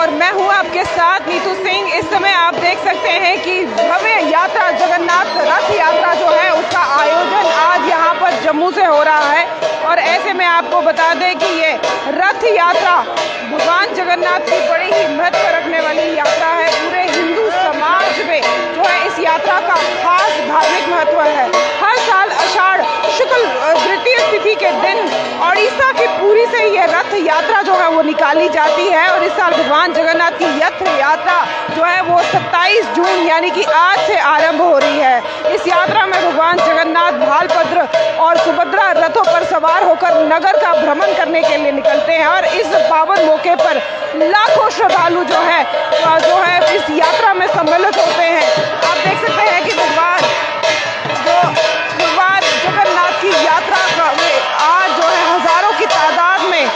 और मैं हूं आपके साथ नीतू सिंह। इस समय आप देख सकते हैं कि भव्य यात्रा जगन्नाथ रथ यात्रा जो है उसका आयोजन आज यहां पर जम्मू से हो रहा है। और ऐसे में आपको बता दें कि ये रथ यात्रा भगवान जगन्नाथ की बड़ी ही महत्व रखने वाली यात्रा है। पूरे हिंदू समाज में जो है इस यात्रा का खास धार्मिक महत्व है। हर साल आषाढ़ शुक्ल द्वितीय तिथि के दिन ओडिशा की पुरी से ये रथ यात्रा जो है वो निकाली जाती है। और इस साल भगवान जगन्नाथ की रथ यात्रा जो है वो 27 जून यानी कि आज से आरंभ हो रही है। इस यात्रा में भगवान जगन्नाथ बालभद्र और सुभद्रा रथों पर सवार होकर नगर का भ्रमण करने के लिए निकलते हैं। और इस पावन मौके पर लाखों श्रद्धालु जो है इस यात्रा में सम्मिलित होते हैं। आप देख सकते हैं कि भगवान जगन्नाथ की यात्रा में आज जो है हजारों की तादाद में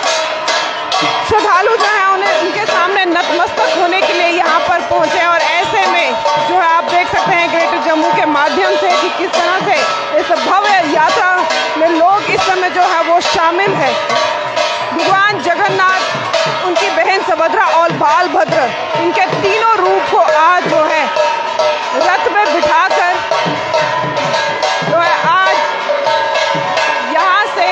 श्रद्धालु जो है उनके सामने नतमस्तक होने के लिए यहाँ पर पहुँचे। और ऐसे में जो है आप देख सकते हैं ग्रेटर जम्मू के माध्यम से कि किस तरह से इस भव्य यात्रा में लोग इस समय जो है वो शामिल है। भगवान जगन्नाथ, उनकी बहन सुभद्रा और बालभद्र, उनके तीनों रूप को आज जो है रथ में बिठाकर जो है आज यहाँ से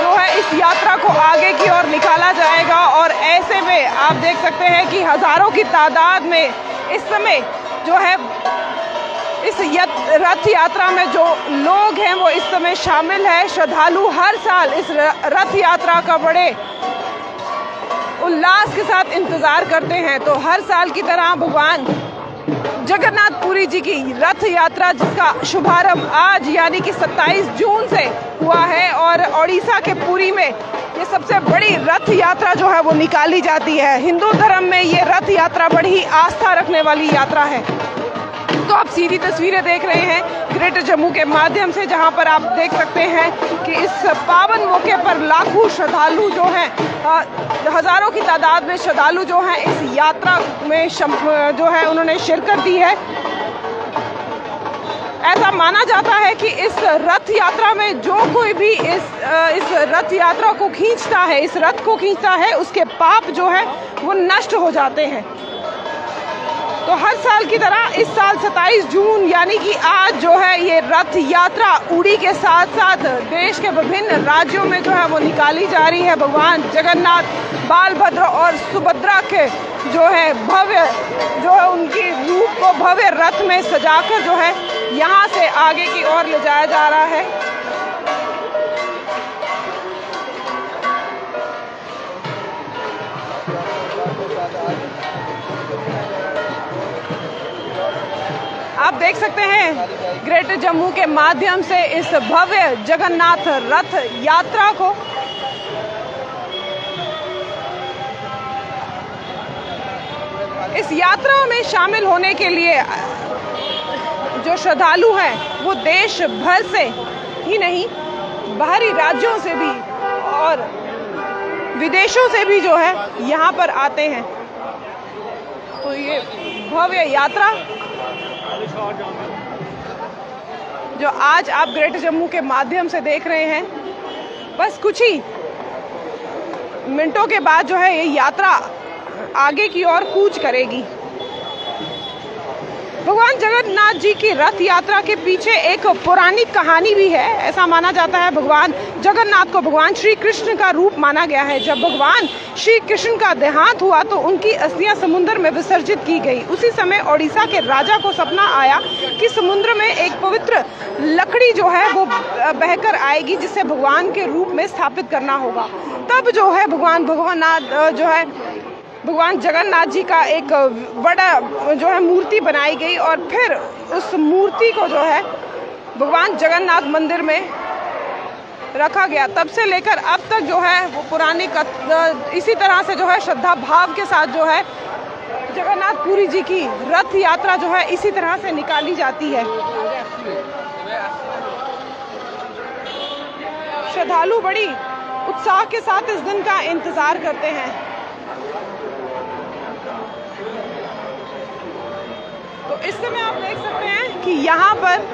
जो है इस यात्रा को आगे की ओर निकाला जाएगा। और ऐसे में आप देख सकते हैं कि हजारों की तादाद में इस समय जो है इस रथ यात्रा में जो लोग हैं वो इस समय शामिल है। श्रद्धालु हर साल इस रथ यात्रा का बड़े उल्लास के साथ इंतजार करते हैं। तो हर साल की तरह भगवान जगन्नाथपुरी जी की रथ यात्रा जिसका शुभारंभ आज यानी कि 27 जून से हुआ है और ओडिशा के पुरी में ये सबसे बड़ी रथ यात्रा जो है वो निकाली जाती है। हिंदू धर्म में ये रथ यात्रा बड़ी ही आस्था रखने वाली यात्रा है। तो आप सीधी तस्वीरें देख रहे हैं ग्रेटर जम्मू के माध्यम से, जहां पर आप देख सकते हैं कि इस पावन मौके पर लाखों श्रद्धालु जो हैं, हजारों की तादाद में श्रद्धालु जो हैं इस यात्रा में जो है उन्होंने शिरकत दी है। ऐसा माना जाता है कि इस रथ यात्रा में जो कोई भी इस रथ यात्रा को खींचता है, इस रथ को खींचता है, उसके पाप जो है वो नष्ट हो जाते हैं। तो हर साल की तरह इस साल 27 जून यानी कि आज जो है ये रथ यात्रा उड़ी के साथ साथ देश के विभिन्न राज्यों में जो है वो निकाली जा रही है। भगवान जगन्नाथ, बालभद्र और सुभद्रा के जो है भव्य जो है उनकी रूप को भव्य रथ में सजाकर जो है यहाँ से आगे की ओर ले जाया जा रहा है। आप देख सकते हैं ग्रेटर जम्मू के माध्यम से इस भव्य जगन्नाथ रथ यात्रा को इस यात्रा में शामिल होने के लिए जो श्रद्धालु हैं वो देश भर से ही नहीं बाहरी राज्यों से भी और विदेशों से भी जो है यहाँ पर आते हैं। तो ये भव्य यात्रा जो आज आप ग्रेटर जम्मू के माध्यम से देख रहे हैं, बस कुछ ही मिनटों के बाद जो है ये यात्रा आगे की ओर कूच करेगी। भगवान जगन्नाथ जी की रथ यात्रा के पीछे एक पौराणिक कहानी भी है। ऐसा माना जाता है भगवान जगन्नाथ को भगवान श्री कृष्ण का रूप माना गया है। जब भगवान श्री कृष्ण का देहांत हुआ तो उनकी अस्थियां समुद्र में विसर्जित की गई। उसी समय ओडिशा के राजा को सपना आया कि समुद्र में एक पवित्र लकड़ी जो है वो बहकर आएगी जिसे भगवान के रूप में स्थापित करना होगा। तब जो है भगवान जगन्नाथ जी का एक बड़ा जो है मूर्ति बनाई गई और फिर उस मूर्ति को जो है भगवान जगन्नाथ मंदिर में रखा गया। तब से लेकर अब तक जो है वो पुरानी इसी तरह से जो है श्रद्धा भाव के साथ जो है जगन्नाथपुरी जी की रथ यात्रा जो है इसी तरह से निकाली जाती है। श्रद्धालु बड़ी उत्साह के साथ इस दिन का इंतजार करते हैं। तो इस समय आप देख सकते हैं कि यहाँ पर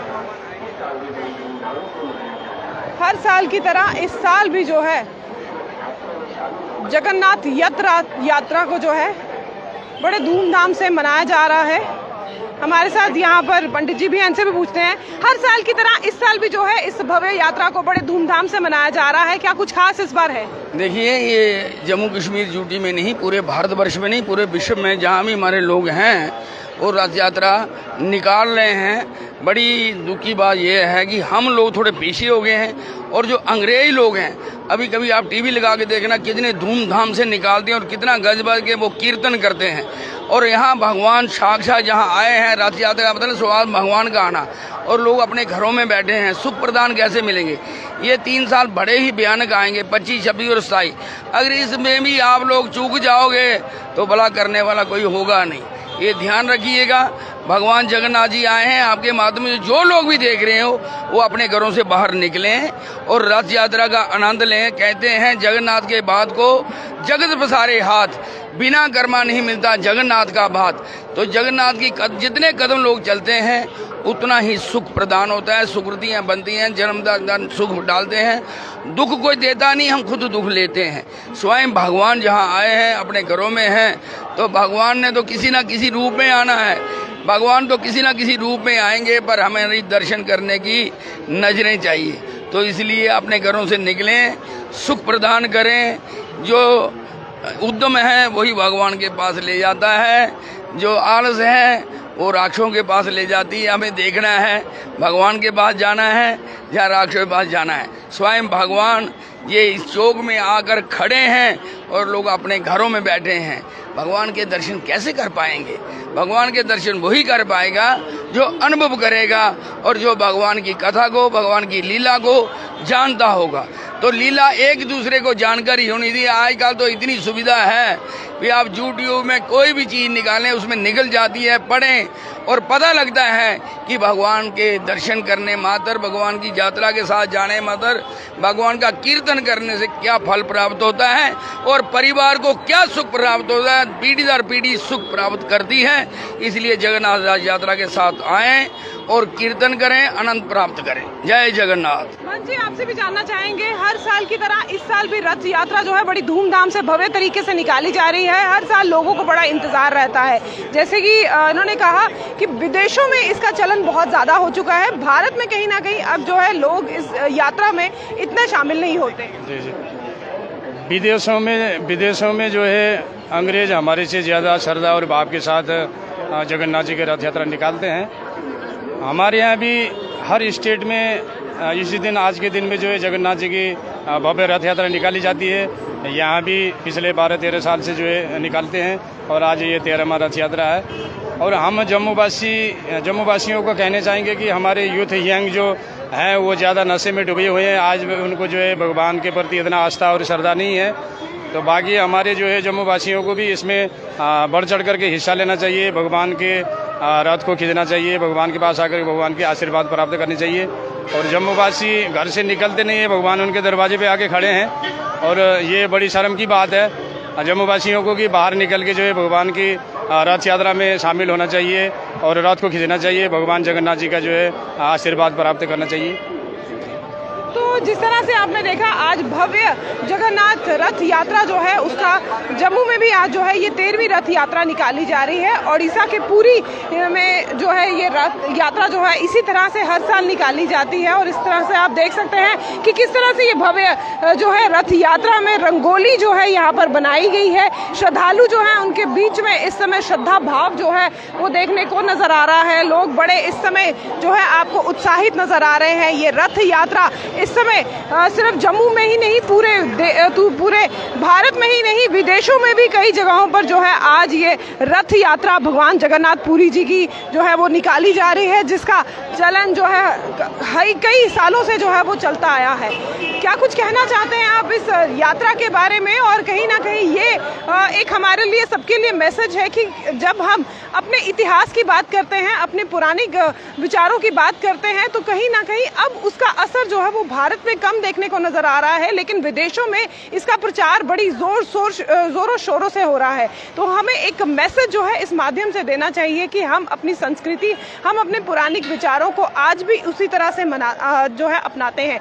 हर साल की तरह इस साल भी जो है जगन्नाथ यात्रा को जो है बड़े धूमधाम से मनाया जा रहा है। हमारे साथ यहाँ पर पंडित जी भी हैं, इनसे भी पूछते हैं। हर साल की तरह इस साल भी जो है इस भव्य यात्रा को बड़े धूमधाम से मनाया जा रहा है, क्या कुछ खास इस बार है? देखिए, ये जम्मू कश्मीर यूटी में नहीं, पूरे भारतवर्ष में नहीं, पूरे विश्व में जहाँ भी हमारे लोग हैं वो रथ यात्रा निकाल रहे हैं। बड़ी दुख की बात यह है कि हम लोग थोड़े पीछे हो गए हैं और जो अंग्रेज लोग हैं, अभी कभी आप टीवी लगा के देखना कितने धूमधाम से निकालते हैं और कितना गज बज के वो कीर्तन करते हैं। और यहाँ भगवान साक्षात जहाँ आए हैं, रथ यात्रा का मतलब स्वाद भगवान का आना, और लोग अपने घरों में बैठे हैं। सुख प्रदान कैसे मिलेंगे? ये 3 साल बड़े ही भयानक आएंगे, 25, 26 और 27। अगर इसमें भी आप लोग चूक जाओगे तो भला करने वाला कोई होगा नहीं, ये ध्यान रखिएगा। भगवान जगन्नाथ जी आए हैं, आपके माध्यम से जो लोग भी देख रहे हो वो अपने घरों से बाहर निकलें और रथ यात्रा का आनंद लें। कहते हैं जगन्नाथ के बाद को जगत पसारे हाथ, बिना कर्मा नहीं मिलता जगन्नाथ का भात। तो जगन्नाथ की जितने कदम लोग चलते हैं उतना ही सुख प्रदान होता है, सुकृतियाँ बनती हैं, जन्मदान सुख डालते हैं। दुख कोई देता नहीं, हम खुद दुख लेते हैं। स्वयं भगवान जहाँ आए हैं अपने घरों में हैं, तो भगवान ने तो किसी ना किसी रूप में आना है। भगवान तो किसी ना किसी रूप में आएंगे, पर हमें दर्शन करने की नजरें चाहिए। तो इसलिए अपने घरों से निकलें, सुख प्रदान करें। जो उद्यम है वही भगवान के पास ले जाता है, जो आलस है वो राक्षसों के पास ले जाती है। हमें देखना है भगवान के पास जाना है या राक्षसों के पास जाना है। स्वयं भगवान ये इस चौक में आकर खड़े हैं और लोग अपने घरों में बैठे हैं। भगवान के दर्शन कैसे कर पाएंगे? भगवान के दर्शन वही कर पाएगा जो अनुभव करेगा और जो भगवान की कथा को, भगवान की लीला को जानता होगा। तो लीला एक दूसरे को जानकारी होनी थी। आजकल तो इतनी सुविधा है कि आप यूट्यूब में कोई भी चीज़ निकालें उसमें निकल जाती है, पढ़ें और पता लगता है कि भगवान के दर्शन करने मात्र, भगवान की यात्रा के साथ जाने मात्र, भगवान का कीर्तन करने से क्या फल प्राप्त होता है और परिवार को क्या सुख प्राप्त होता है। पीढ़ी दर पीढ़ी सुख प्राप्त करती है। इसलिए जगन्नाथ यात्रा के साथ आएँ और कीर्तन करें, आनंद प्राप्त करें। जय जगन्नाथ। मान जी, आपसे भी जानना चाहेंगे, हर साल की तरह इस साल भी रथ यात्रा जो है बड़ी धूमधाम से भव्य तरीके से निकाली जा रही है। हर साल लोगों को बड़ा इंतजार रहता है। जैसे कि इन्होंने कहा कि विदेशों में इसका चलन बहुत ज़्यादा हो चुका है, भारत में कहीं ना कहीं अब जो है लोग इस यात्रा में इतने शामिल नहीं होते। जी जी, विदेशों में जो है अंग्रेज हमारे से ज़्यादा श्रद्धा और भाव के साथ जगन्नाथ जी की रथ यात्रा निकालते हैं। हमारे यहाँ भी हर स्टेट में इसी दिन, आज के दिन में जो है जगन्नाथ जी की भव्य रथ यात्रा निकाली जाती है। यहाँ भी पिछले 12-13 साल से जो है निकालते हैं और आज ये 13वां रथ यात्रा है। और हम जम्मूवासियों को कहना चाहेंगे कि हमारे यूथ यंग जो हैं वो ज़्यादा नशे में डूबे हुए हैं। आज उनको जो है भगवान के प्रति इतना आस्था और श्रद्धा नहीं है। तो बाकी हमारे जो है जम्मूवासियों को भी इसमें बढ़ चढ़ करके हिस्सा लेना चाहिए, भगवान के रथ को खींचना चाहिए, भगवान के पास आकर भगवान के आशीर्वाद प्राप्त करने चाहिए। और जम्मूवासी घर से निकलते नहीं है, भगवान उनके दरवाजे पे आके खड़े हैं और ये बड़ी शर्म की बात है जम्मूवासियों को कि बाहर निकल के जो है भगवान की रथ यात्रा में शामिल होना चाहिए और रथ को खींचना चाहिए, भगवान जगन्नाथ जी का जो है आशीर्वाद प्राप्त करना चाहिए। तो जिस तरह से आपने देखा, आज भव्य जगन्नाथ रथ यात्रा जो है उसका जम्मू में भी आज जो है ये 13वीं रथ यात्रा निकाली जा रही है। ओडिशा के पुरी में जो है ये रथ यात्रा जो है इसी तरह से हर साल निकाली जाती है। और इस तरह से आप देख सकते हैं कि किस तरह से ये भव्य जो है रथ यात्रा में रंगोली जो है यहाँ पर बनाई गई है। श्रद्धालु जो है उनके बीच में इस समय श्रद्धा भाव जो है वो देखने को नजर आ रहा है। लोग बड़े इस समय जो है आपको उत्साहित नजर आ रहे हैं। ये रथ यात्रा इस समय सिर्फ जम्मू में ही नहीं, पूरे भारत में ही नहीं, विदेशों में भी कई जगहों पर जो है आज ये रथ यात्रा भगवान जगन्नाथ पुरी जी की जो है वो निकाली जा रही है, जिसका चलन जो है कई सालों से जो है वो चलता आया है। क्या कुछ कहना चाहते हैं आप इस यात्रा के बारे में? और कहीं ना कहीं ये एक हमारे लिए, सबके लिए मैसेज है कि जब हम अपने इतिहास की बात करते हैं, अपने पौराणिक विचारों की बात करते हैं, तो कहीं ना कहीं अब उसका असर जो है वो भारत में कम देखने को नजर आ रहा है, लेकिन विदेशों में इसका प्रचार बड़ी जोरों शोरों से हो रहा है। तो हमें एक मैसेज जो है इस माध्यम से देना चाहिए कि हम अपनी संस्कृति, हम अपने पुराने विचारों को आज भी उसी तरह से जो है अपनाते हैं।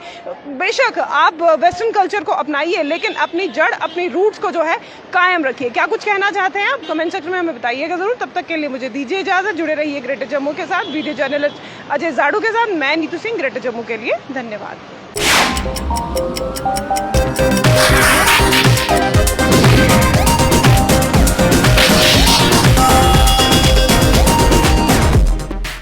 बेशक आप वेस्टर्न कल्चर को अपनाइए, लेकिन अपनी जड़, अपनी रूट्स को जो है कायम रखिए। क्या कुछ कहना चाहते हैं आप? कमेंट सेक्शन में हमें बताइएगा जरूर। तब तक के लिए मुझे दीजिए इजाजत। जुड़े रहिए ग्रेटर जम्मू के साथ, वीडियो जर्नलिस्ट अजय जाड़ू के साथ। मैं नीतू सिंह, ग्रेटर जम्मू के लिए। धन्यवाद।